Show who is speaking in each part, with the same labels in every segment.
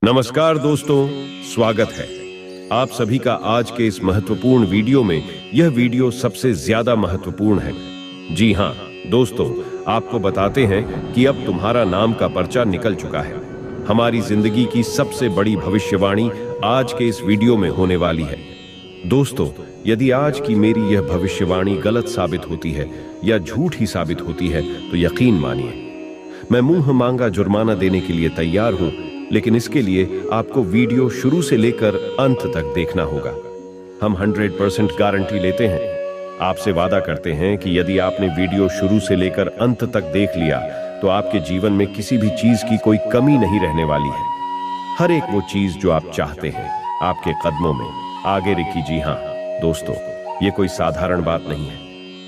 Speaker 1: नमस्कार दोस्तों, स्वागत है आप सभी का आज के इस महत्वपूर्ण वीडियो में। यह वीडियो सबसे ज्यादा महत्वपूर्ण है। जी हां दोस्तों, आपको बताते हैं कि अब तुम्हारा नाम का पर्चा निकल चुका है। हमारी जिंदगी की सबसे बड़ी भविष्यवाणी आज के इस वीडियो में होने वाली है। दोस्तों, यदि आज की मेरी यह भविष्यवाणी गलत साबित होती है या झूठ ही साबित होती है तो यकीन मानिए मैं मुंह मांगा जुर्माना देने के लिए तैयार हूं, लेकिन इसके लिए आपको वीडियो शुरू से लेकर अंत तक देखना होगा। हम 100% गारंटी लेते हैं, आपसे वादा करते हैं कि यदि आपने वीडियो शुरू से लेकर अंत तक देख लिया तो आपके जीवन में किसी भी चीज की कोई कमी नहीं रहने वाली है। हर एक वो चीज जो आप चाहते हैं आपके कदमों में आगे रखी। जी हाँ दोस्तों, ये कोई साधारण बात नहीं है,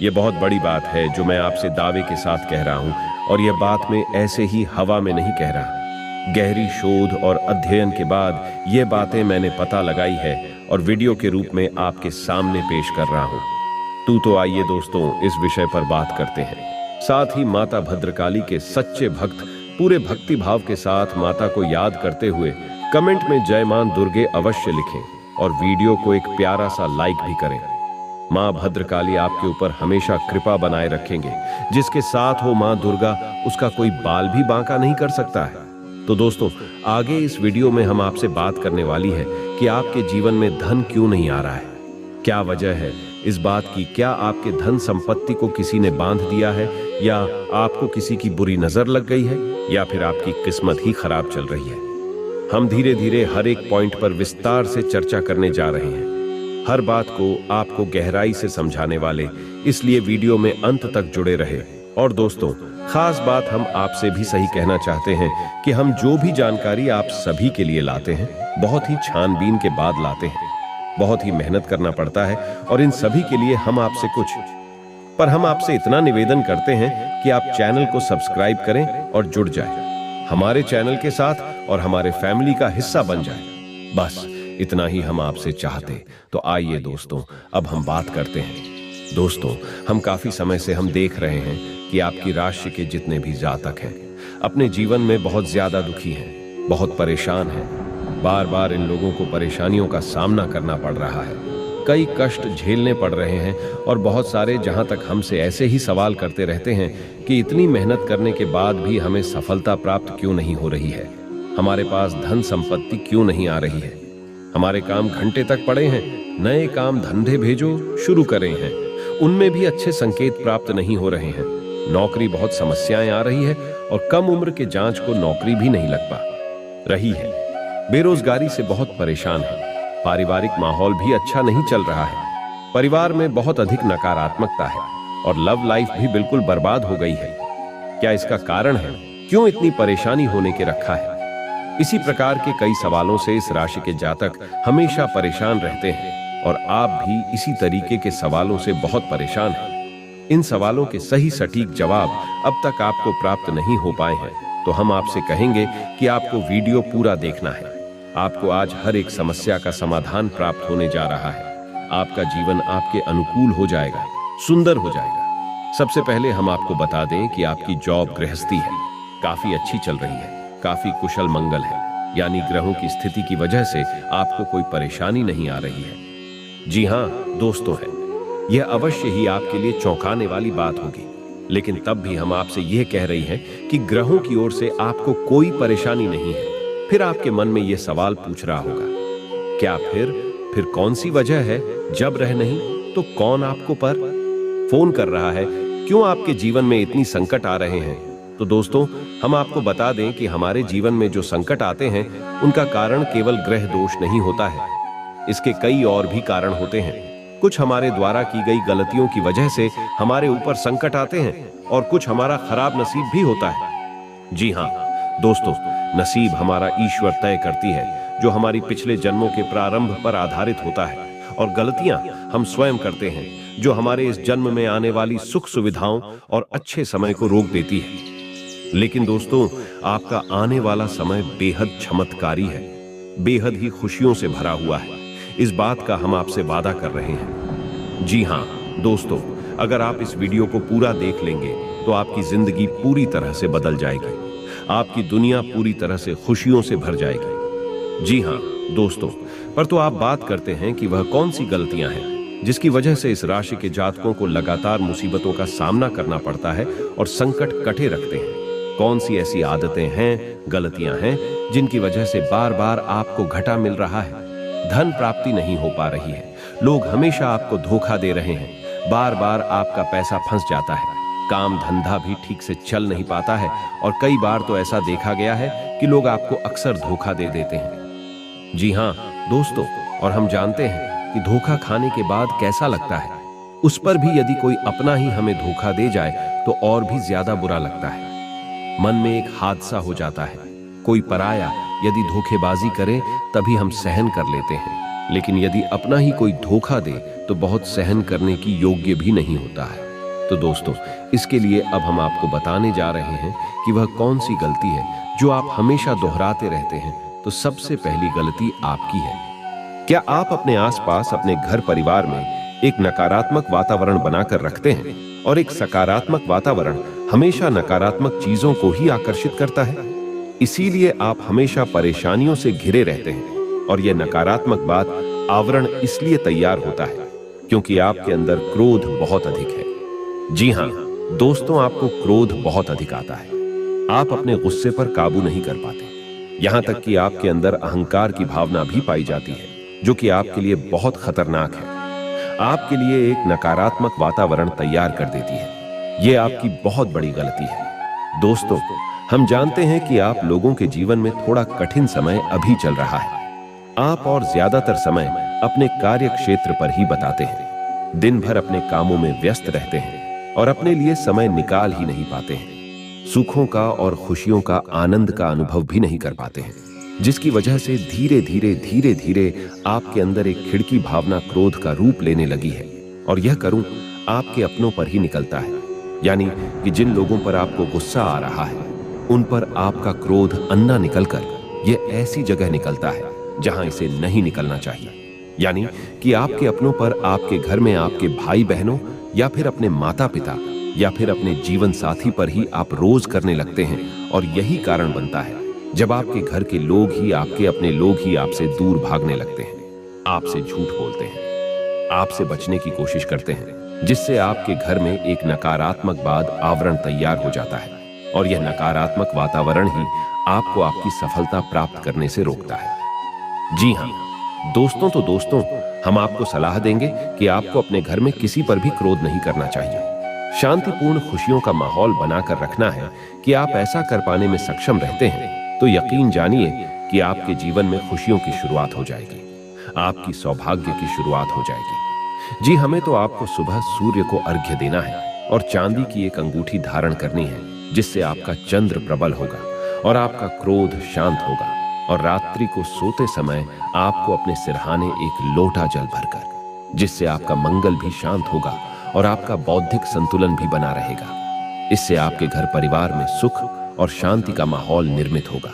Speaker 1: ये बहुत बड़ी बात है जो मैं आपसे दावे के साथ कह रहा हूं। और यह बात मैं ऐसे ही हवा में नहीं कह रहा। गहरी शोध और अध्ययन के बाद ये बातें मैंने पता लगाई है और वीडियो के रूप में आपके सामने पेश कर रहा हूं। तो आइए दोस्तों, इस विषय पर बात करते हैं। साथ ही माता भद्रकाली के सच्चे भक्त पूरे भक्ति भाव के साथ माता को याद करते हुए कमेंट में जय मां दुर्गे अवश्य लिखें और वीडियो को एक प्यारा सा लाइक भी करें। मां भद्रकाली आपके ऊपर हमेशा कृपा बनाए रखेंगे। जिसके साथ हो मां दुर्गा, उसका कोई बाल भी बांका नहीं कर सकता है। तो दोस्तों, आगे इस वीडियो में हम आपसे बात करने वाली है कि आपके जीवन में धन क्यों नहीं आ रहा है। क्या वजह है इस बात की? क्या आपके धन संपत्ति को किसी ने बांध दिया है, या आपको किसी की बुरी नजर लग गई है, या फिर आपकी किस्मत ही खराब चल रही है? हम धीरे धीरे हर एक पॉइंट पर विस्तार से चर्चा करने जा रहे हैं, हर बात को आपको गहराई से समझाने वाले, इसलिए वीडियो में अंत तक जुड़े रहे। और दोस्तों, खास बात हम आपसे भी सही कहना चाहते हैं कि हम जो भी जानकारी आप सभी के लिए लाते हैं बहुत ही छानबीन के बाद लाते हैं। बहुत ही मेहनत करना पड़ता है और इन सभी के लिए हम आपसे इतना निवेदन करते हैं कि आप चैनल को सब्सक्राइब करें और जुड़ जाएं हमारे चैनल के साथ और हमारे फैमिली का हिस्सा बन जाएं। बस इतना ही हम आपसे चाहते। तो आइए दोस्तों, अब हम बात करते हैं। दोस्तों, हम काफी समय से हम देख रहे हैं कि आपकी राशि के जितने भी जातक हैं अपने जीवन में बहुत ज्यादा दुखी हैं, बहुत परेशान हैं। बार बार इन लोगों को परेशानियों का सामना करना पड़ रहा है, कई कष्ट झेलने पड़ रहे हैं। और बहुत सारे जहां तक हमसे ऐसे ही सवाल करते रहते हैं कि इतनी मेहनत करने के बाद भी हमें सफलता प्राप्त क्यों नहीं हो रही है, हमारे पास धन संपत्ति क्यों नहीं आ रही है, हमारे काम घंटे तक पड़े हैं, नए काम धंधे भेजो शुरू करें हैं, उनमें भी अच्छे संकेत प्राप्त नहीं हो रहे हैं, नौकरी बहुत समस्याएं आ रही है और कम उम्र के जांच को नौकरी भी नहीं लग पा रही है, बेरोजगारी से बहुत परेशान है, पारिवारिक माहौल भी अच्छा नहीं चल रहा है, परिवार में बहुत अधिक नकारात्मकता है और लव लाइफ भी बिल्कुल बर्बाद हो गई है। क्या इसका कारण है? क्यों इतनी परेशानी होने के रखा है? इसी प्रकार के कई सवालों से इस राशि के जातक हमेशा परेशान रहते हैं और आप भी इसी तरीके के सवालों से बहुत परेशान हैं। इन सवालों के सही सटीक जवाब अब तक आपको प्राप्त नहीं हो पाए हैं, तो हम आपसे कहेंगे कि आपको वीडियो पूरा देखना है। आपको आज हर एक समस्या का समाधान प्राप्त होने जा रहा है। आपका जीवन आपके अनुकूल हो जाएगा, सुंदर हो जाएगा। सबसे पहले हम आपको बता दें कि आपकी जॉब गृहस्थी है काफी अच्छी चल रही है, काफी कुशल मंगल है, यानी ग्रहों की स्थिति की वजह से आपको कोई परेशानी नहीं आ रही है। जी हाँ दोस्तों, है यह अवश्य ही आपके लिए चौंकाने वाली बात होगी, लेकिन तब भी हम आपसे यह कह रही हैं कि ग्रहों की ओर से आपको कोई परेशानी नहीं है। फिर आपके मन में यह सवाल पूछ रहा होगा, क्या फिर कौन सी वजह है? जब रह नहीं तो कौन आपको पर फोन कर रहा है? क्यों आपके जीवन में इतनी संकट आ रहे हैं? तो दोस्तों, हम आपको बता दें कि हमारे जीवन में जो संकट आते हैं उनका कारण केवल ग्रह दोष नहीं होता है, इसके कई और भी कारण होते हैं। कुछ हमारे द्वारा की गई गलतियों की वजह से हमारे ऊपर संकट आते हैं और कुछ हमारा खराब नसीब भी होता है। जी हाँ दोस्तों, नसीब हमारा ईश्वर तय करती है, जो हमारी पिछले जन्मों के प्रारंभ पर आधारित होता है, और गलतियां हम स्वयं करते हैं, जो हमारे इस जन्म में आने वाली सुख सुविधाओं और अच्छे समय को रोक देती है। लेकिन दोस्तों, आपका आने वाला समय बेहद चमत्कारी है, बेहद ही खुशियों से भरा हुआ है। इस बात का हम आपसे वादा कर रहे हैं। जी हाँ दोस्तों, अगर आप इस वीडियो को पूरा देख लेंगे तो आपकी जिंदगी पूरी तरह से बदल जाएगी, आपकी दुनिया पूरी तरह से खुशियों से भर जाएगी। जी हाँ दोस्तों, पर तो आप बात करते हैं कि वह कौन सी गलतियां हैं जिसकी वजह से इस राशि के जातकों को लगातार मुसीबतों का सामना करना पड़ता है और संकट कटे रखते हैं। कौन सी ऐसी आदतें हैं, गलतियां हैं जिनकी वजह से बार बार आपको घाटा मिल रहा है, धन प्राप्ति नहीं हो पा रही है, लोग हमेशा आपको धोखा दे रहे हैं, बार बार आपका पैसा फंस जाता है, काम धंधा भी ठीक से चल नहीं पाता है और कई बार तो ऐसा देखा गया है कि लोग आपको अक्सर धोखा दे देते हैं। जी हाँ दोस्तों, और हम जानते हैं कि धोखा खाने के बाद कैसा लगता है। उस पर भी यदि कोई अपना ही हमें धोखा दे जाए तो और भी ज्यादा बुरा लगता है। मन में एक हादसा हो जाता है। कोई पराया यदि धोखेबाजी करे तभी हम सहन कर लेते हैं, लेकिन यदि अपना ही कोई धोखा दे तो बहुत सहन करने की योग्य भी नहीं होता है। तो दोस्तों, इसके लिए अब हम आपको बताने जा रहे हैं कि वह कौन सी गलती है जो आप हमेशा दोहराते रहते हैं। तो सबसे पहली गलती आपकी है। क्या आप अपने आसपास, अपने घर परिवार में एक नकारात्मक वातावरण बनाकर रखते हैं? और एक सकारात्मक वातावरण हमेशा नकारात्मक चीजों को ही आकर्षित करता है। इसीलिए आप हमेशा परेशानियों से घिरे रहते हैं और यह नकारात्मक बात आवरण इसलिए तैयार होता है क्योंकि आपके अंदर क्रोध बहुत अधिक है। जी हाँ दोस्तों, आपको क्रोध बहुत अधिक आता है। आप अपने गुस्से पर काबू नहीं कर पाते, यहां तक कि आपके अंदर अहंकार की भावना भी पाई जाती है, जो कि आपके लिए बहुत खतरनाक है। आपके लिए एक नकारात्मक वातावरण तैयार कर देती है। यह आपकी बहुत बड़ी गलती है। दोस्तों, हम जानते हैं कि आप लोगों के जीवन में थोड़ा कठिन समय अभी चल रहा है। आप और ज्यादातर समय अपने कार्य क्षेत्र पर ही बताते हैं, दिन भर अपने कामों में व्यस्त रहते हैं और अपने लिए समय निकाल ही नहीं पाते हैं। सुखों का और खुशियों का, आनंद का अनुभव भी नहीं कर पाते हैं, जिसकी वजह से धीरे धीरे आपके अंदर एक खिड़की भावना क्रोध का रूप लेने लगी है। और यह करूं आपके अपनों पर ही निकलता है, यानी कि जिन लोगों पर आपको गुस्सा आ रहा है उन पर आपका क्रोध अन्ना निकलकर यह ऐसी जगह निकलता है जहां इसे नहीं निकलना चाहिए। यानी कि आपके अपनों पर, आपके घर में आपके भाई बहनों या फिर अपने माता पिता या फिर अपने जीवन साथी पर ही आप रोज करने लगते हैं। और यही कारण बनता है जब आपके घर के लोग ही, आपके अपने लोग ही आपसे दूर भागने लगते हैं, आपसे झूठ बोलते हैं, आपसे बचने की कोशिश करते हैं, जिससे आपके घर में एक नकारात्मक आवरण तैयार हो जाता है। और यह नकारात्मक वातावरण ही आपको आपकी सफलता प्राप्त करने से रोकता है। जी हाँ दोस्तों, तो दोस्तों, हम आपको सलाह देंगे कि आपको अपने घर में किसी पर भी क्रोध नहीं करना चाहिए। शांतिपूर्ण खुशियों का माहौल बनाकर रखना है। कि आप ऐसा कर पाने में सक्षम रहते हैं तो यकीन जानिए कि आपके जीवन में खुशियों की शुरुआत हो जाएगी, आपकी सौभाग्य की शुरुआत हो जाएगी। जी, हमें तो आपको सुबह सूर्य को अर्घ्य देना है और चांदी की एक अंगूठी धारण करनी है, जिससे आपका चंद्र प्रबल होगा और आपका क्रोध शांत होगा। और रात्रि को सोते समय आपको अपने सिरहाने एक लोटा जल भरकर, जिससे आपका मंगल भी शांत होगा और आपका बौद्धिक संतुलन भी बना रहेगा। इससे आपके घर परिवार में सुख और शांति का माहौल निर्मित होगा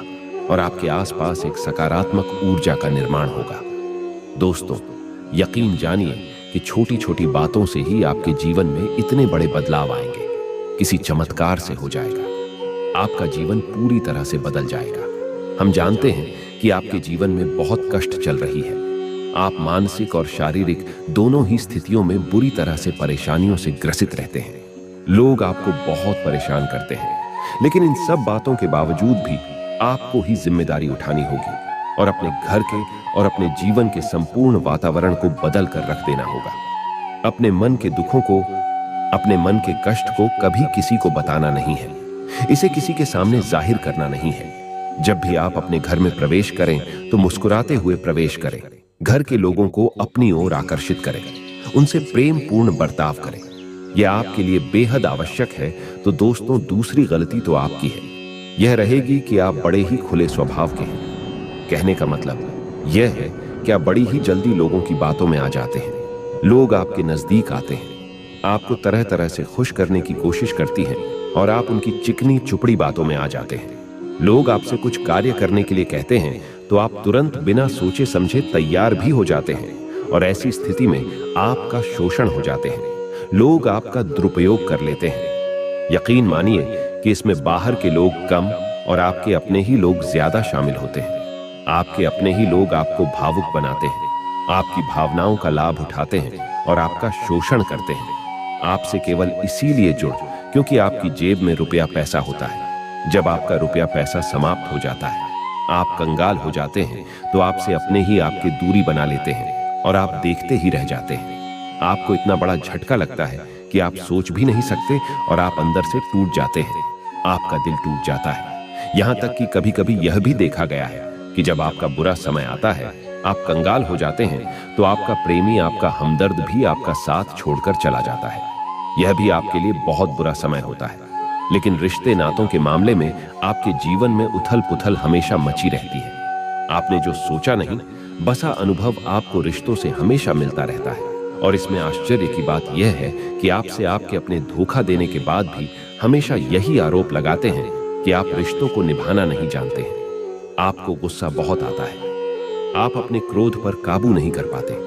Speaker 1: और आपके आसपास एक सकारात्मक ऊर्जा का निर्माण होगा। दोस्तों, यकीन जानिए कि छोटी छोटी बातों से ही आपके जीवन में इतने बड़े बदलाव आएंगे। किसी चमत्कार से हो जाएगा, आपका जीवन पूरी तरह से बदल जाएगा। हम जानते हैं कि आपके जीवन में बहुत कष्ट चल रही है। आप मानसिक और शारीरिक दोनों ही स्थितियों में बुरी तरह से परेशानियों से ग्रसित रहते हैं। लोग आपको बहुत परेशान करते हैं, लेकिन इन सब बातों के बावजूद भी आपको ही जिम्मेदारी उठानी होगी और अपने घर के और अपने जीवन के संपूर्ण वातावरण को बदल कर रख देना होगा। अपने मन के दुखों को, अपने मन के कष्ट को कभी किसी को बताना नहीं है, इसे किसी के सामने जाहिर करना नहीं है। जब भी आप अपने घर में प्रवेश करें तो मुस्कुराते हुए प्रवेश करें, घर के लोगों को अपनी ओर आकर्षित करें, उनसे प्रेम पूर्ण बर्ताव करें। यह आपके लिए बेहद आवश्यक है। तो दोस्तों, दूसरी गलती तो आपकी है, यह रहेगी कि आप बड़े ही खुले स्वभाव के हैं। कहने का मतलब यह है कि आप बड़ी ही जल्दी लोगों की बातों में आ जाते हैं। लोग आपके नजदीक आते हैं, आपको तरह तरह से खुश करने की कोशिश करती हैं और आप उनकी चिकनी चुपड़ी बातों में आ जाते हैं। लोग आपसे कुछ कार्य करने के लिए कहते हैं तो आप तुरंत बिना सोचे समझे तैयार भी हो जाते हैं और ऐसी स्थिति में आपका शोषण हो जाते हैं। लोग आपका दुरुपयोग कर लेते हैं। यकीन मानिए कि इसमें बाहर के लोग कम और आपके अपने ही लोग ज्यादा शामिल होते हैं। आपके अपने ही लोग आपको भावुक बनाते हैं, आपकी भावनाओं का लाभ उठाते हैं और आपका शोषण करते हैं। आपसे केवल इसीलिए जुड़ क्योंकि आपकी जेब में रुपया पैसा होता है। जब आपका रुपया पैसा समाप्त हो जाता है, आप कंगाल हो जाते हैं, तो आपसे अपने ही आपकी दूरी बना लेते हैं और आप देखते ही रह जाते हैं। आपको इतना बड़ा झटका लगता है कि आप सोच भी नहीं सकते और आप अंदर से टूट जाते हैं। आपका दिल टूट जाता है। यहाँ तक कि कभी कभी यह भी देखा गया है कि जब आपका बुरा समय आता है, आप कंगाल हो जाते हैं, तो आपका प्रेमी, आपका हमदर्द भी आपका साथ छोड़कर चला जाता है। यह भी आपके लिए बहुत बुरा समय होता है। लेकिन रिश्ते नातों के मामले में आपके जीवन में उथल पुथल हमेशा मची रहती है। आपने जो सोचा नहीं, बसा अनुभव आपको रिश्तों से हमेशा मिलता रहता है। और इसमें आश्चर्य की बात यह है कि आपसे आपके अपने धोखा देने के बाद भी हमेशा यही आरोप लगाते हैं कि आप रिश्तों को निभाना नहीं जानते हैं। आपको गुस्सा बहुत आता है। आप अपने क्रोध पर काबू नहीं कर पाते।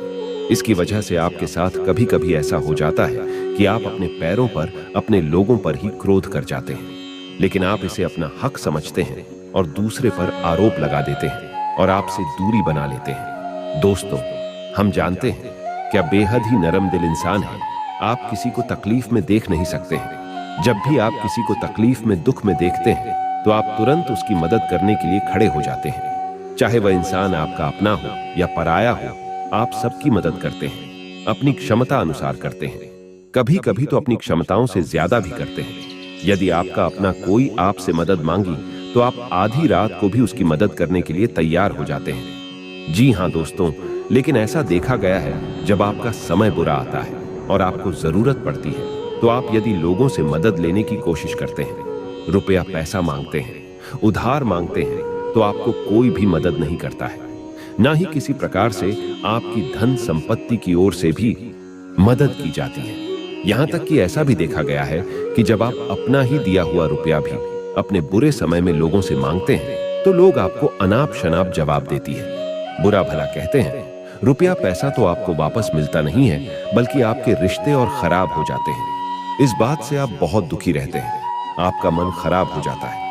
Speaker 1: इसकी वजह से आपके साथ कभी कभी ऐसा हो जाता है कि आप अपने पैरों पर, अपने लोगों पर ही क्रोध कर जाते हैं। लेकिन आप इसे अपना हक समझते हैं और दूसरे पर आरोप लगा देते हैं और आपसे दूरी बना लेते हैं। दोस्तों, हम जानते हैं क्या बेहद ही नरम दिल इंसान है। आप किसी को तकलीफ में देख नहीं सकते हैं। जब भी आप किसी को तकलीफ में, दुख में देखते हैं, तो आप तुरंत उसकी मदद करने के लिए खड़े हो जाते हैं। चाहे वह इंसान आपका अपना हो या पराया हो, आप सबकी मदद करते हैं, अपनी क्षमता अनुसार करते हैं। कभी कभी तो अपनी क्षमताओं से ज्यादा भी करते हैं। यदि आपका अपना कोई आपसे मदद मांगी, तो आप आधी रात को भी उसकी मदद करने के लिए तैयार हो जाते हैं। जी हाँ दोस्तों, लेकिन ऐसा देखा गया है, जब आपका समय बुरा आता है और आपको जरूरत पड़ती है, तो आप यदि लोगों से मदद लेने की कोशिश करते हैं, रुपया पैसा मांगते हैं, उधार मांगते हैं, तो आपको कोई भी मदद नहीं करता है। ना ही किसी प्रकार से आपकी धन संपत्ति की ओर से भी मदद की जाती है। यहां तक कि ऐसा भी देखा गया है कि जब आप अपना ही दिया हुआ रुपया भी अपने बुरे समय में लोगों से मांगते हैं, तो लोग आपको अनाप शनाप जवाब देती है। बुरा भला कहते हैं, रुपया पैसा तो आपको वापस मिलता नहीं है, बल्कि आपके रिश्ते और खराब हो जाते हैं। इस बात से आप बहुत दुखी रहते हैं। आपका मन खराब हो जाता है।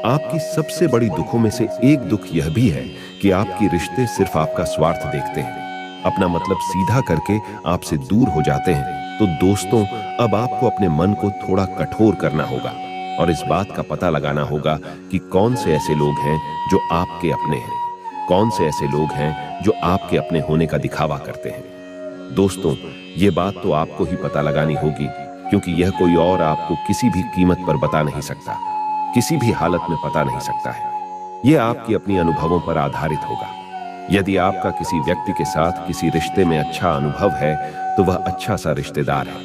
Speaker 1: आपकी सबसे बड़ी दुखों में से एक दुख यह भी है कि आपकी रिश्ते सिर्फ आपका स्वार्थ देखते हैं, अपना मतलब सीधा करके आपसे दूर हो जाते हैं। तो दोस्तों, अब आपको अपने मन को थोड़ा कठोर करना होगा और इस बात का पता लगाना होगा कि कौन से ऐसे लोग हैं जो आपके अपने हैं, कौन से ऐसे लोग हैं जो आपके अपने होने का दिखावा करते हैं। दोस्तों, ये बात तो आपको ही पता लगानी होगी, क्योंकि यह कोई और आपको किसी भी कीमत पर बता नहीं सकता, किसी भी हालत में पता नहीं सकता है। यह आपकी अपनी अनुभवों पर आधारित होगा। यदि आपका किसी व्यक्ति के साथ किसी रिश्ते में अच्छा अनुभव है, तो वह अच्छा सा रिश्तेदार है,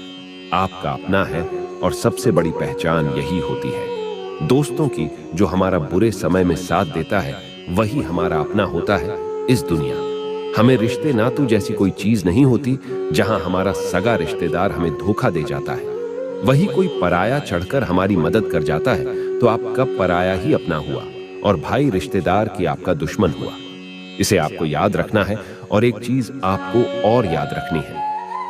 Speaker 1: आपका अपना है, और सबसे बड़ी पहचान यही होती है दोस्तों की, जो हमारा बुरे समय में साथ देता है, वही हमारा अपना होता है इस दुनिया। हमें रिश्ते नातू जैसी कोई चीज नहीं होती जहां हमारा सगा रिश्तेदार हमें धोखा दे जाता है। वही कोई पराया चढ़कर हमारी मदद कर जाता है, तो आप कब पराया ही अपना हुआ और भाई रिश्तेदार की आपका दुश्मन हुआ। इसे आपको याद रखना है। और एक चीज आपको और याद रखनी है,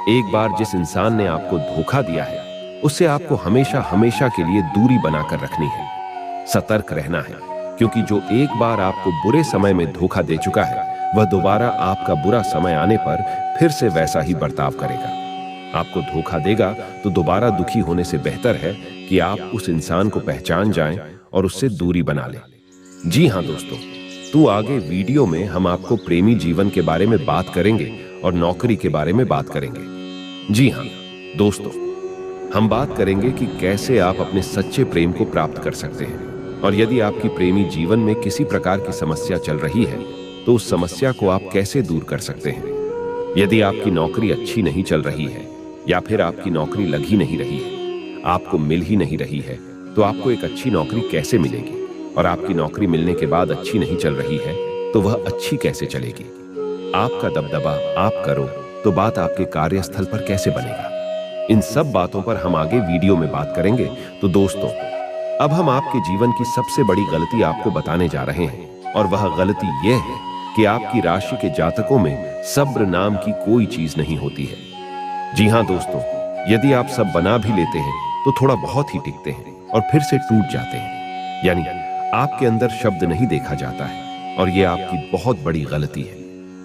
Speaker 1: एक बार जिस इंसान ने आपको धोखा दिया है, उससे आपको हमेशा हमेशा के लिए दूरी बनाकर रखनी है। सतर्क रहना है, क्योंकि जो एक बार आपको बुरे समय में धोखा दे चुका है, वह दोबारा आपका बुरा समय आने पर फिर से वैसा ही बर्ताव करेगा। आपको धोखा देगा तो दोबारा दुखी होने से बेहतर है कि आप उस इंसान को पहचान जाएं और उससे दूरी बना लें। जी हाँ दोस्तों, तो आगे वीडियो में हम आपको प्रेमी जीवन के बारे में बात करेंगे और नौकरी के बारे में बात करेंगे। जी हाँ दोस्तों, हम बात करेंगे कि कैसे आप अपने सच्चे प्रेम को प्राप्त कर सकते हैं, और यदि आपकी प्रेमी जीवन में किसी प्रकार की समस्या चल रही है, तो उस समस्या को आप कैसे दूर कर सकते हैं। यदि आपकी नौकरी अच्छी नहीं चल रही है, या फिर आपकी नौकरी लग ही नहीं रही है, आपको मिल ही नहीं रही है, तो आपको एक अच्छी नौकरी कैसे मिलेगी। और आपकी नौकरी मिलने के बाद अच्छी नहीं चल रही है, तो वह अच्छी कैसे चलेगी। आपका दबदबा आप करो तो बात आपके कार्यस्थल पर कैसे बनेगा। इन सब बातों पर हम आगे वीडियो में बात करेंगे। तो दोस्तों, अब हम आपके जीवन की सबसे बड़ी गलती आपको बताने जा रहे हैं, और वह गलती यह है कि आपकी राशि के जातकों में सब्र नाम की कोई चीज नहीं होती है। जी हाँ दोस्तों, यदि आप सब बना भी लेते हैं, तो थोड़ा बहुत ही टिकते हैं और फिर से टूट जाते हैं। यानी आपके अंदर शब्द नहीं देखा जाता है, और ये आपकी बहुत बड़ी गलती है।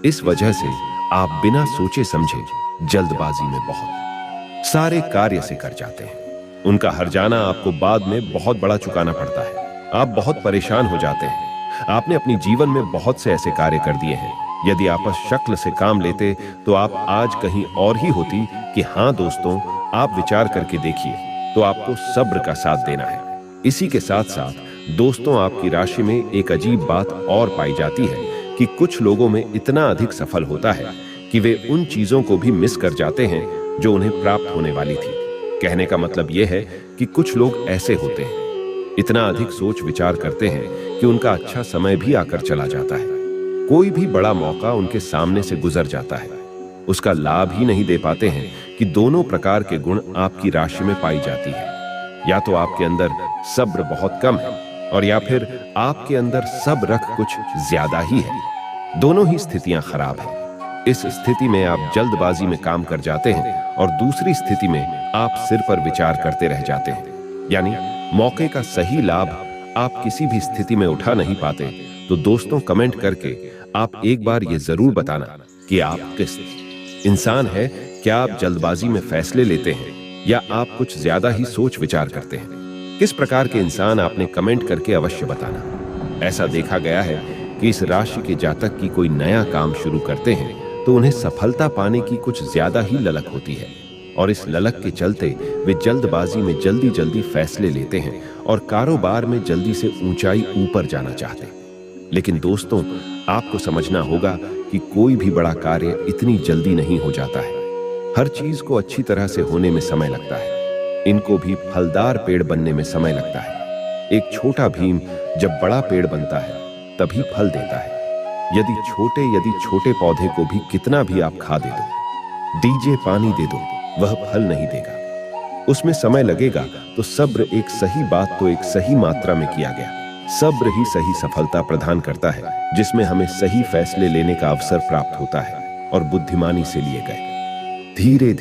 Speaker 1: इस वजह से आप बिना सोचे समझे जल्दबाजी में बहुत सारे कार्य से कर जाते हैं। उनका हर जाना आपको बाद में बहुत बड़ा चुकाना पड़ता है। आप बहुत परेशान हो जाते हैं। आपने अपनी जीवन में बहुत से ऐसे कार्य कर दिए हैं। यदि आप शक्ल से काम लेते तो आप आज कहीं और ही होती कि हाँ दोस्तों, आप विचार करके देखिए तो आपको सब्र का साथ देना है। इसी के साथ साथ दोस्तों, आपकी राशि में एक अजीब बात और पाई जाती है कि कुछ लोगों में इतना अधिक सफल होता है कि वे उन चीजों को भी मिस कर जाते हैं जो उन्हें प्राप्त होने वाली थी। कहने का मतलब यह है कि कुछ लोग ऐसे होते हैं, इतना अधिक सोच विचार करते हैं कि उनका अच्छा समय भी आकर चला जाता है। कोई भी बड़ा मौका उनके सामने से गुजर जाता है, उसका लाभ ही नहीं दे पाते हैं कि दोनों प्रकार के गुण आपकी राशि में पाई जाती है। या तो आपके अंदर सब्र बहुत कम है और या फिर आपके अंदर सब्र कुछ ज्यादा ही है। दोनों ही स्थितियां खराब हैं। इस स्थिति में आप जल्दबाजी में काम कर जाते हैं और दूसरी स्थिति में आप सिर पर विचार करते रह जाते हैं, यानी मौके का सही लाभ आप किसी भी स्थिति में उठा नहीं पाते। तो दोस्तों, कमेंट करके आप एक बार ये जरूर बताना कि आप किस इंसान है। क्या आप जल्दबाजी में फैसले लेते हैं या आप कुछ ज्यादा ही सोच विचार करते हैं? किस प्रकार के इंसान आपने कमेंट करके अवश्य बताना। ऐसा देखा गया है कि इस राशि के जातक की कोई नया काम शुरू करते हैं तो उन्हें सफलता पाने की कुछ ज्यादा ही ललक होती है और इस ललक के चलते वे जल्दबाजी में जल्दी जल्दी फैसले लेते हैं और कारोबार में जल्दी से ऊंचाई ऊपर जाना चाहते हैं। लेकिन दोस्तों, आपको समझना होगा कि कोई भी बड़ा कार्य इतनी जल्दी नहीं हो जाता है। हर चीज को अच्छी तरह से होने में समय लगता है। इनको भी फलदार पेड़ बनने में समय लगता है। एक छोटा भीम जब बड़ा पेड़ बनता है तभी फल देता है। यदि छोटे पौधे को भी कितना भी आप खा दे दो, दीजिए पानी दे दो, वह फल नहीं देगा। उसमें समय लगेगा। तो सब्र, एक सही बात तो एक सही मात्रा में किया गया, सब्र ही सही सफलता प्रदान करता है, जिसमें हमें सही फैसले लेने का अवसर प्राप्त होता है और बुद्धिमानी से लिए गए धीरे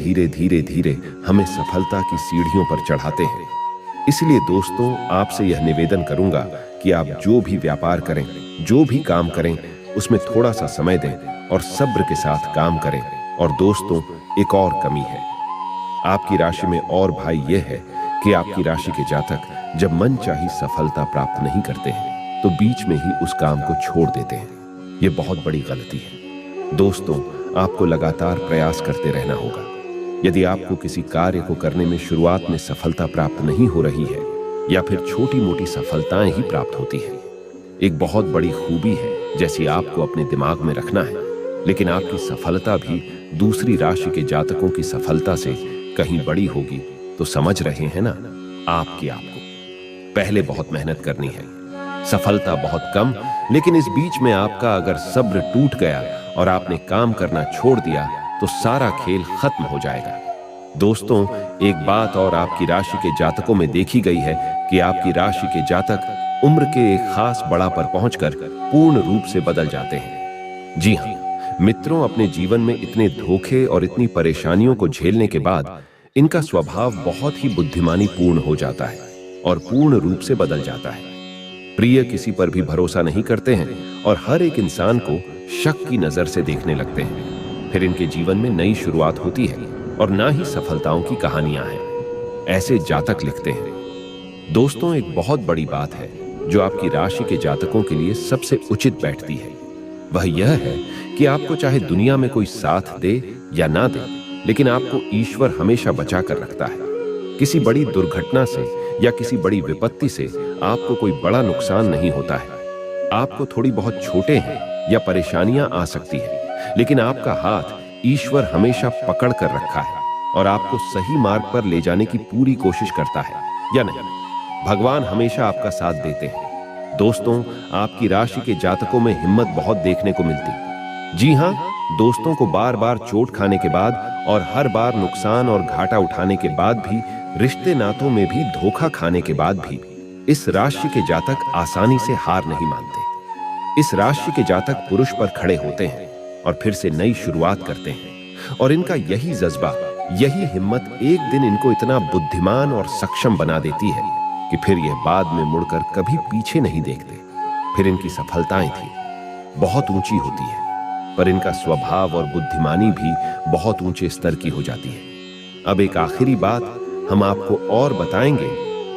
Speaker 1: धीरे हमें सफलता की सीढ़ियों पर चढ़ाते हैं। इसलिए दोस्तों, आपसे यह निवेदन करूंगा कि आप जो भी व्यापार करें, जो भी काम करें, उसमें थोड़ा सा समय दें और सब्र के साथ काम करें। और दोस्तों, एक और कमी है आपकी राशि में, और भाई यह है कि आपकी राशि के जातक जब मनचाही सफलता प्राप्त नहीं करते हैं तो बीच में ही उस काम को छोड़ देते हैं। यह बहुत बड़ी गलती है। दोस्तों, आपको लगातार प्रयास करते रहना होगा। यदि आपको किसी कार्य को करने में शुरुआत में सफलता प्राप्त नहीं हो रही है या फिर छोटी मोटी सफलताएं ही प्राप्त होती हैं, एक बहुत बड़ी खूबी है जैसी आपको अपने दिमाग में रखना है। लेकिन आपकी सफलता भी दूसरी राशि के जातकों की सफलता से कहीं बड़ी होगी तो समझ रहे हैं ना। आपको पहले बहुत मेहनत करनी है, सफलता बहुत कम, लेकिन इस बीच में आपका अगर सब्र टूट गया और आपने काम करना छोड़ दिया तो सारा खेल खत्म हो जाएगा। दोस्तों, एक बात और आपकी राशि के जातकों में देखी गई है कि आपकी राशि के जातक उम्र के एक खास बड़ा पर पहुंचकर पूर्ण रूप से बदल जाते हैं। जी हाँ मित्रों, अपने जीवन में इतने धोखे और इतनी परेशानियों को झेलने के बाद इनका स्वभाव बहुत ही बुद्धिमानी पूर्ण हो जाता है और पूर्ण रूप से बदल जाता है। प्रिय किसी पर भी भरोसा नहीं करते हैं और हर एक इंसान को शक की नजर से देखने लगते हैं। फिर इनके जीवन में नई शुरुआत होती है और ना ही सफलताओं की कहानियां हैं। ऐसे जातक लिखते हैं। दोस्तों, एक बहुत बड़ी बात है जो आपकी राशि के जातकों के लिए सबसे उचित बैठती है। वह यह है कि आपको चाहे दुनिया में कोई साथ दे या ना दे, लेकिन आपको ईश्वर हमेशा बचा कर रखता है। किसी बड़ी दुर्घटना से या किसी बड़ी विपत्ति से आपको कोई बड़ा नुकसान नहीं होता है। आपको थोड़ी बहुत छोटे हैं या परेशानियां आ सकती है, लेकिन आपका हाथ ईश्वर हमेशा पकड़ कर रखा है और आपको सही मार्ग पर ले जाने की पूरी कोशिश करता है, या नहीं? भगवान हमेशा आपका साथ देते हैं। दोस्तों, आपकी राशि के जातकों में हिम्मत बहुत देखने को मिलती। जी हाँ, दोस्तों को बार बार चोट खाने के बाद और हर बार नुकसान और घाटा उठाने के बाद भी, रिश्ते नातों में भी धोखा खाने के बाद भी इस राशि के जातक आसानी से हार नहीं मानते। इस राशि के जातक पुरुष पर खड़े होते हैं और फिर से नई शुरुआत करते हैं और इनका यही जज्बा, यही हिम्मत एक दिन इनको इतना बुद्धिमान और सक्षम बना देती है कि फिर यह बाद में मुड़कर कभी पीछे नहीं देखते। फिर इनकी सफलताएं थी, बहुत ऊंची होती है, पर इनका स्वभाव और बुद्धिमानी भी बहुत ऊंचे स्तर की हो जाती है। अब एक आखिरी बात हम आपको और बताएंगे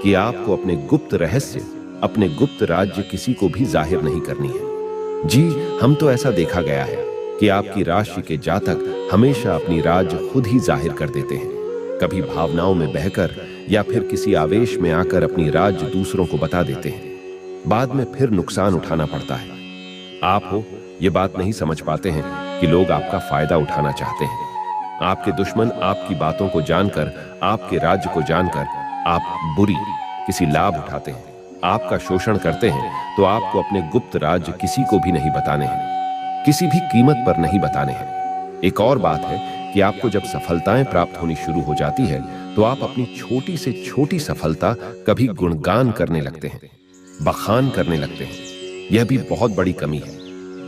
Speaker 1: कि आपको अपने गुप्त रहस्य, अपने गुप्त राज्य किसी को भी जाहिर नहीं करनी है। जी, हम तो ऐसा देखा गया है कि आपकी राशि के जातक हमेशा अपनी राज खुद ही जाहिर कर देते हैं, कभी भावनाओं में बहकर या फिर किसी आवेश में आकर अपनी राज दूसरों को बता देते हैं। बाद में फिर नुकसान उठाना पड़ता है। आप हो ये बात नहीं समझ पाते हैं कि लोग आपका फायदा उठाना चाहते हैं। आपके दुश्मन आपकी बातों को जानकर, आपके राज्य को जानकर आप बुरी किसी लाभ उठाते हैं, आपका शोषण करते हैं, तो आपको अपने गुप्त राज्य किसी को भी नहीं बताने हैं, किसी भी कीमत पर नहीं बताने हैं। एक और बात है कि आपको जब सफलताएं प्राप्त होनी शुरू हो जाती है तो आप अपनी छोटी से छोटी सफलता कभी गुणगान करने लगते हैं, बखान करने लगते हैं। यह भी बहुत बड़ी कमी है।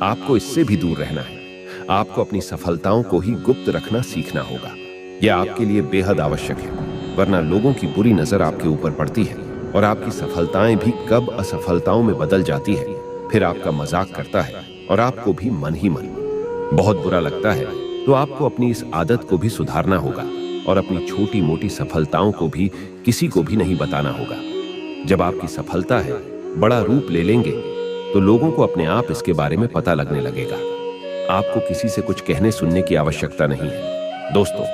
Speaker 1: आपको इससे भी दूर रहना है। आपको अपनी सफलताओं को ही गुप्त रखना सीखना होगा। यह आपके लिए बेहद आवश्यक है, वरना लोगों की बुरी नजर आपके ऊपर पड़ती है और आपकी सफलताएं भी कब असफलताओं में बदल जाती है, फिर आपका मजाक करता है और आपको भी मन ही मन बहुत बुरा लगता है। तो आपको अपनी इस आदत को भी सुधारना होगा और अपनी छोटी मोटी सफलताओं को भी किसी को भी नहीं बताना होगा। जब आपकी सफलता है बड़ा रूप ले लेंगे तो लोगों को अपने आप इसके बारे में पता लगने लगेगा। आपको किसी से कुछ कहने सुनने की आवश्यकता नहीं है। दोस्तों,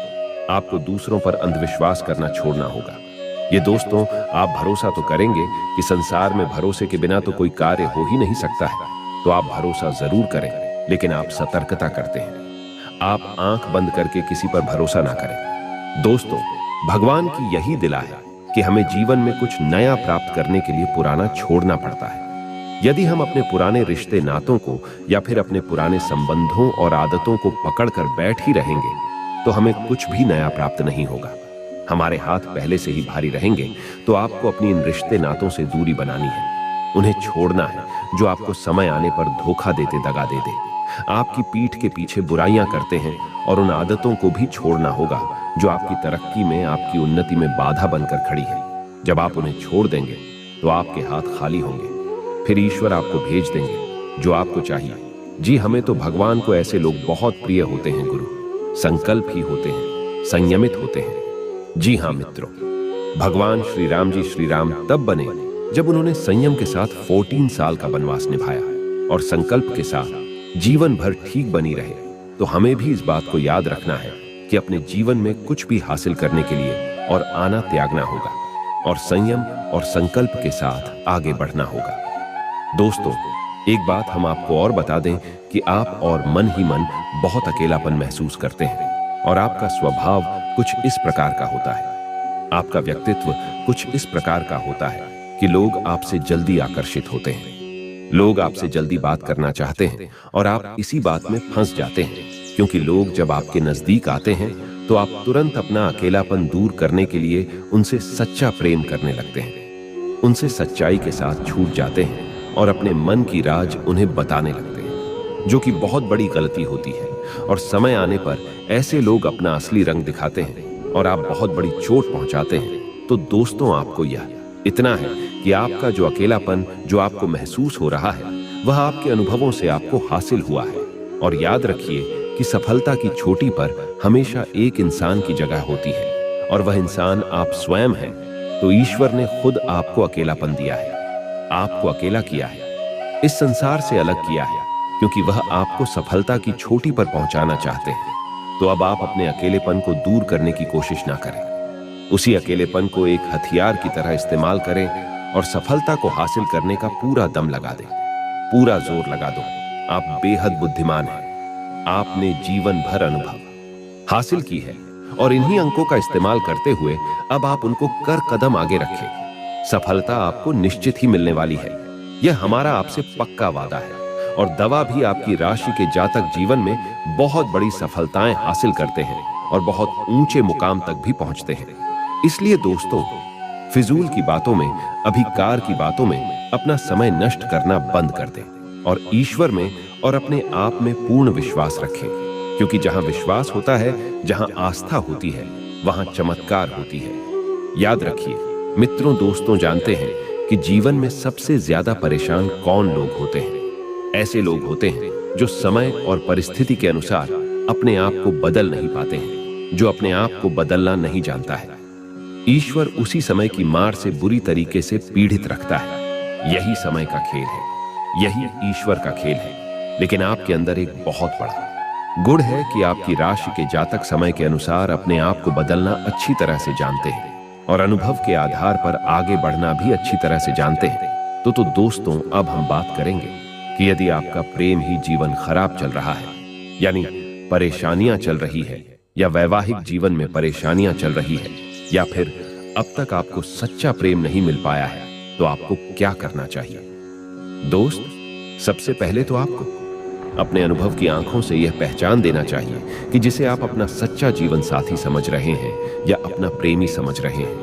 Speaker 1: आपको दूसरों पर अंधविश्वास करना छोड़ना होगा। ये दोस्तों, आप भरोसा तो करेंगे कि संसार में भरोसे के बिना तो कोई कार्य हो ही नहीं सकता है, तो आप भरोसा जरूर करें, लेकिन आप सतर्कता करते हैं। आप आंख बंद करके किसी पर भरोसा ना करें। दोस्तों, भगवान की यही दिला है कि हमें जीवन में कुछ नया प्राप्त करने के लिए पुराना छोड़ना पड़ता है। यदि हम अपने पुराने रिश्ते नातों को या फिर अपने पुराने संबंधों और आदतों को पकड़कर बैठ ही रहेंगे तो हमें कुछ भी नया प्राप्त नहीं होगा। हमारे हाथ पहले से ही भारी रहेंगे, तो आपको अपनी इन रिश्ते नातों से दूरी बनानी है। उन्हें छोड़ना है जो आपको समय आने पर धोखा देते, दगा दे दे, आपकी पीठ के पीछे बुराइयां करते हैं, और उन आदतों को भी छोड़ना होगा जो आपकी तरक्की में, आपकी उन्नति में बाधा बनकर खड़ी है। जब आप उन्हें छोड़ देंगे तो आपके हाथ खाली होंगे। फिर ईश्वर आपको भेज देंगे जो आपको चाहिए। जी, हमें तो भगवान को ऐसे लोग बहुत प्रिय होते हैं गुरु, संकल्प ही होते हैं, संयमित होते हैं। जी हाँ मित्रों, भगवान श्री राम जी श्री राम तब बने जब उन्होंने संयम के साथ 14 साल का वनवास निभाया और संकल्प के साथ जीवन भर ठीक बनी रहे। तो हमें भी इस बात को याद रखना है कि अपने जीवन में कुछ भी हासिल करने के लिए और आना त्यागना होगा और संयम और संकल्प के साथ आगे बढ़ना होगा। दोस्तों, एक बात हम आपको और बता दें कि आप और मन ही मन बहुत अकेलापन महसूस करते हैं और आपका स्वभाव कुछ इस प्रकार का होता है, आपका व्यक्तित्व कुछ इस प्रकार का होता है कि लोग आपसे जल्दी आकर्षित होते हैं, लोग आपसे जल्दी बात करना चाहते हैं और आप इसी बात में फंस जाते हैं, क्योंकि लोग जब आपके नजदीक आते हैं तो आप तुरंत अपना अकेलापन दूर करने के लिए उनसे सच्चा प्रेम करने लगते हैं, उनसे सच्चाई के साथ छूट जाते हैं और अपने मन की राज उन्हें बताने लगते हैं, जो कि बहुत बड़ी गलती होती है। और समय आने पर ऐसे लोग अपना असली रंग दिखाते हैं और आप बहुत बड़ी चोट पहुंचाते हैं। तो दोस्तों, आपको यह इतना है कि आपका जो अकेलापन जो आपको महसूस हो रहा है वह आपके अनुभवों से आपको हासिल हुआ है। और याद रखिए कि सफलता की चोटी पर हमेशा एक इंसान की जगह होती है और वह इंसान आप स्वयं हैं। तो ईश्वर ने खुद आपको अकेलापन दिया है, आपको अकेला किया है, इस संसार से अलग किया है, क्योंकि वह आपको सफलता की चोटी पर पहुंचाना चाहते हैं। तो अब आप अपने अकेलेपन को दूर करने की कोशिश ना करें, उसी अकेलेपन को एक हथियार की तरह इस्तेमाल करें और सफलता को हासिल करने का पूरा दम लगा दें, पूरा जोर लगा दो। आप बेहद बुद्धिमान हैं, आपने जीवन भर अनुभव हासिल की है और इन्हीं अंकों का इस्तेमाल करते हुए अब आप उनको कर कदम आगे रखें। सफलता आपको निश्चित ही मिलने वाली है, यह हमारा आपसे पक्का वादा है। और दवा भी आपकी राशि के जातक जीवन में बहुत बड़ी सफलताएं हासिल करते हैं और बहुत ऊंचे मुकाम तक भी पहुंचते हैं। इसलिए दोस्तों, फिजूल की बातों में, अभिकार की बातों में अपना समय नष्ट करना बंद कर दें और ईश्वर में और अपने आप में पूर्ण विश्वास रखें, क्योंकि जहां विश्वास होता है, जहां आस्था होती है, वहां चमत्कार होती है। याद रखिए मित्रों, दोस्तों जानते हैं कि जीवन में सबसे ज्यादा परेशान कौन लोग होते हैं? ऐसे लोग होते हैं जो समय और परिस्थिति के अनुसार अपने आप को बदल नहीं पाते हैं, जो अपने आप को बदलना नहीं जानता है। ईश्वर उसी समय की मार से बुरी तरीके से पीड़ित रखता है। यही समय का खेल है, यही ईश्वर का खेल है। लेकिन आपके अंदर एक बहुत बड़ा गुण है कि आपकी राशि के जातक समय के अनुसार अपने आप को बदलना अच्छी तरह से जानते हैं और अनुभव के आधार पर आगे बढ़ना भी अच्छी तरह से जानते हैं। तो दोस्तों, अब हम बात करेंगे कि यदि आपका प्रेम ही जीवन खराब चल रहा है, यानी परेशानियां चल रही है, या वैवाहिक जीवन में परेशानियां चल रही है, या फिर अब तक आपको सच्चा प्रेम नहीं मिल पाया है, तो आपको क्या करना चाहिए? दोस्त, सबसे पहले तो आपको अपने अनुभव की आंखों से यह पहचान देना चाहिए कि जिसे आप अपना सच्चा जीवन साथी समझ रहे हैं या अपना प्रेमी समझ रहे हैं,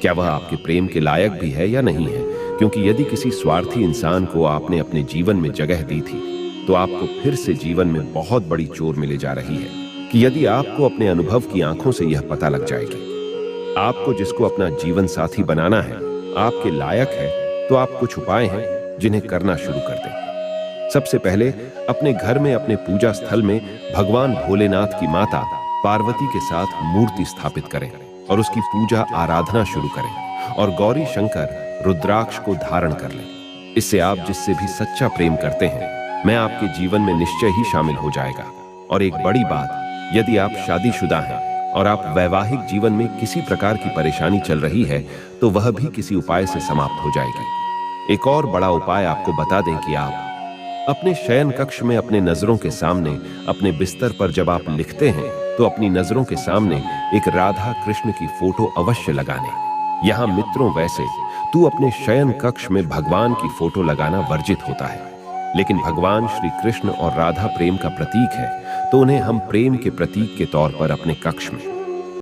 Speaker 1: क्या वह आपके प्रेम के लायक भी है या नहीं है। क्योंकि यदि किसी स्वार्थी इंसान को आपने अपने जीवन में जगह दी थी, तो आपको फिर से जीवन में बहुत बड़ी चोट मिले जा रही है कि यदि आपको अपने अनुभव की आंखों से यह पता लग जाएगी आपको जिसको अपना जीवन साथी बनाना है आपके लायक है, तो आप कुछ उपाय हैं जिन्हें करना शुरू कर दें। सबसे पहले अपने घर में, अपने पूजा स्थल में भगवान भोलेनाथ की माता पार्वती के साथ मूर्ति स्थापित करें और उसकी पूजा आराधना शुरू करें और गौरी शंकर रुद्राक्ष को धारण कर लें। इससे आप जिससे भी सच्चा प्रेम करते हैं, मैं आपके जीवन में निश्चय ही शामिल हो जाएगा। और एक बड़ी बात, यदि आप शादीशुदा हैं और आप वैवाहिक जीवन में किसी प्रकार की परेशानी चल रही है, तो वह भी किसी उपाय से समाप्त हो जाएगी। एक और बड़ा उपाय आपको बता दें कि आप अपने शयन कक्ष में अपने नजरों के सामने, अपने बिस्तर पर जब आप लिखते हैं, तो अपनी नजरों के सामने एक राधा कृष्ण की फोटो अवश्य लगाने। यहाँ मित्रों, वैसे तू अपने शयन कक्ष में भगवान की फोटो लगाना वर्जित होता है, लेकिन भगवान श्री कृष्ण और राधा प्रेम का प्रतीक है, तो उन्हें हम प्रेम के प्रतीक के तौर पर अपने कक्ष में